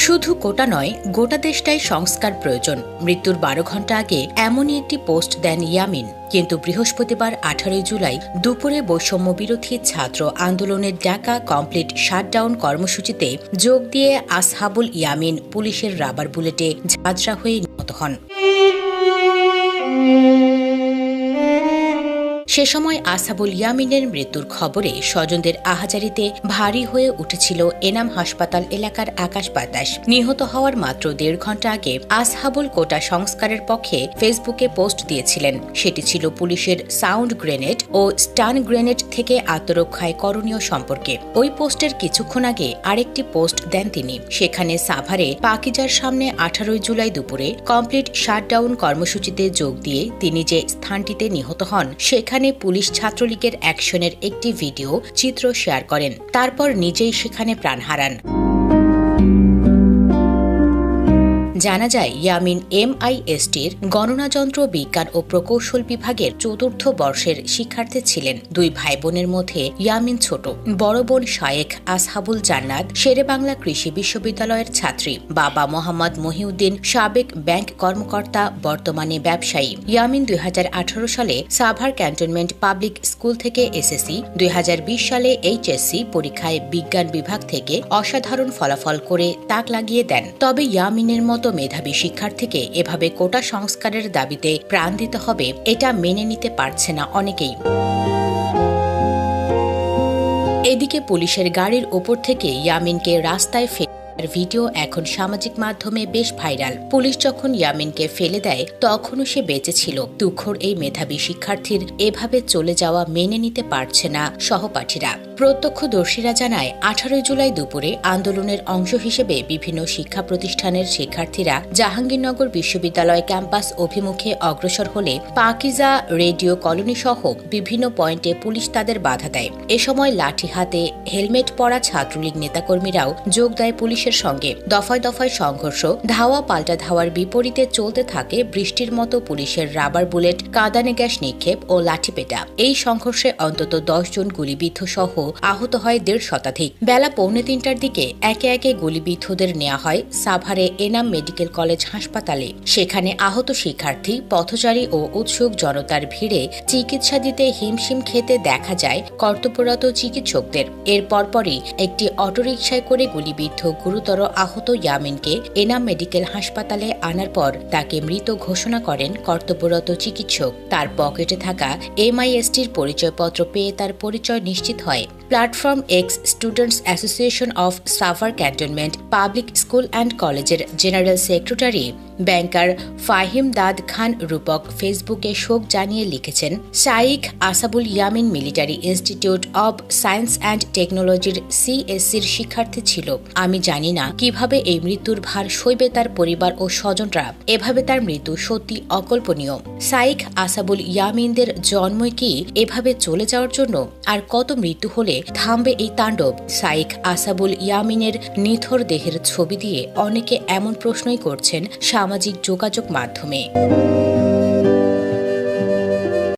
শুধু কোটা নয়, গোটা দেশটাই সংস্কার প্রয়োজন। মৃত্যুর ১২ ঘণ্টা আগে এমনই একটি পোস্ট দেন ইয়ামিন। কিন্তু বৃহস্পতিবার ১৮ জুলাই দুপুরে বৈষম্য বিরোধী ছাত্র আন্দোলনের ডাকা কমপ্লিট শাটডাউন কর্মসূচিতে যোগ দিয়ে আসহাবুল ইয়ামিন পুলিশের রাবার বুলেটে ঝাঁঝরা হয়ে নিহত হন। সে সময় আসহাবুল ইয়ামিনের মৃত্যুর খবরে স্বজনদের আহাজারিতে ভারী হয়ে উঠেছিল এনাম হাসপাতাল এলাকার আকাশ বাতাস। নিহত হওয়ার মাত্র ১.৫ ঘণ্টা আগে আসহাবুল কোটা সংস্কারের পক্ষে ফেসবুকে পোস্ট দিয়েছিলেন। সেটি ছিল পুলিশের সাউন্ড গ্রেনেড ও স্টান গ্রেনেড থেকে আত্মরক্ষায় করণীয় সম্পর্কে। ওই পোস্টের কিছুক্ষণ আগে আরেকটি পোস্ট দেন তিনি। সেখানে সাভারে পাকিজার সামনে ১৮ জুলাই দুপুরে কমপ্লিট শাটডাউন কর্মসূচিতে যোগ দিয়ে তিনি যে স্থানটিতে নিহত হন সেখানে পুলিশ ছাত্রলীগের অ্যাকশনের একটি ভিডিও চিত্র শেয়ার করেন। তারপর নিজেই সেখানে প্রাণ হারান। জানা যায়, ইয়ামিন MISTর গণনাযন্ত্র বিজ্ঞান ও প্রকৌশল বিভাগের ৪র্থ বর্ষের শিক্ষার্থী ছিলেন। ২ ভাই বোনের মধ্যে ইয়ামিন ছোট। বড় বোন শায়েখ আসহাবুল জান্নাত শেরেবাংলা কৃষি বিশ্ববিদ্যালয়ের ছাত্রী। বাবা মোহাম্মদ মহিউদ্দিন সাবেক ব্যাংক কর্মকর্তা, বর্তমানে ব্যবসায়ী। ইয়ামিন ২০১৮ সালে সাভার ক্যান্টনমেন্ট পাবলিক স্কুল থেকে SSC, ২০২০ সালে HSC পরীক্ষায় বিজ্ঞান বিভাগ থেকে অসাধারণ ফলাফল করে তাক লাগিয়ে দেন। তবে ইয়ামিনের মতো মেধাবী শিক্ষার্থীকে এভাবে কোটা সংস্কারের দাবিতে প্রাণ দিতে হবে, এটা মেনে নিতে পারছে না অনেকেই। এদিকে পুলিশের গাড়ির ওপর থেকে ইয়ামিনকে রাস্তায় ভিডিও এখন সামাজিক মাধ্যমে বেশ ভাইরাল। পুলিশ যখন ইয়ামিনকে ফেলে দেয় তখনও সে বেঁচে ছিল। দুঃখর এই মেধাবী শিক্ষার্থীর এভাবে চলে যাওয়া মেনে নিতে পারছে না সহপাঠীরা। প্রত্যক্ষদর্শীরা জানায়, ১৮ জুলাই দুপুরে আন্দোলনের অংশ হিসেবে বিভিন্ন শিক্ষা প্রতিষ্ঠানের শিক্ষার্থীরা জাহাঙ্গীরনগর বিশ্ববিদ্যালয় ক্যাম্পাস অভিমুখে অগ্রসর হলে পাকিজা রেডিও কলোনি সহ বিভিন্ন পয়েন্টে পুলিশ তাদের বাধা দেয়। এ সময় লাঠি হাতে হেলমেট পরা ছাত্রলীগ নেতাকর্মীরাও যোগ দেয় পুলিশের সঙ্গে। দফায় দফায় সংঘর্ষ, ধাওয়া পাল্টা ধাওয়ার বিপরীতে চলতে থাকে বৃষ্টির মতো পুলিশের রাবার বুলেট, কাঁদানে গ্যাস নিক্ষেপ ও লাঠিপেটা। এই সংঘর্ষে অন্তত ১০ জন গুলিবিদ্ধ সহ আহত হয় ১৫০ শতাধিক। বেলা ২:৩০টার দিকে একে একে গুলিবিদ্ধদের নেওয়া হয় সাভারে এনাম মেডিকেল কলেজ হাসপাতালে। সেখানে আহত শিক্ষার্থী, পথচারী ও উৎসুক জনতার ভিড়ে চিকিৎসা দিতে হিমশিম খেতে দেখা যায় কর্তব্যরত চিকিৎসকদের। এর পরপরই একটি অটোরিকশায় করে গুলিবিদ্ধ গুরুতর আহত ইয়ামিনকে এনাম মেডিকেল হাসপাতালে আনার পর তাকে মৃত ঘোষণা করেন কর্তব্যরত চিকিৎসক। তার পকেটে থাকা MISTর পরিচয়পত্র পেয়ে তার পরিচয় নিশ্চিত হয়। Platform ex students association of Savar cantonment public school and কলেজের general secretary banker Fahim Dad Khan Rupak ফেসবুকে শোক জানিয়ে লিখেছেন, Shaikh Ashabul Yamin military institute of science and টেকনোলজির CSCর শিক্ষার্থী ছিল। আমি জানি না কিভাবে এই মৃত্যুর ভার সইবে তার পরিবার ও স্বজনরা। এভাবে তার মৃত্যু সত্যি অকল্পনীয়। শাইখ আসহাবুল ইয়ামিনদের জন্মই কি এভাবে চলে যাওয়ার জন্য? আর কত মৃত্যু হলে থামবে এই তাণ্ডব? শাইখ আসহাবুল ইয়ামিনের নিথর দেহের ছবি দিয়ে অনেকে এমন প্রশ্নই করছেন সামাজিক যোগাযোগ মাধ্যমে।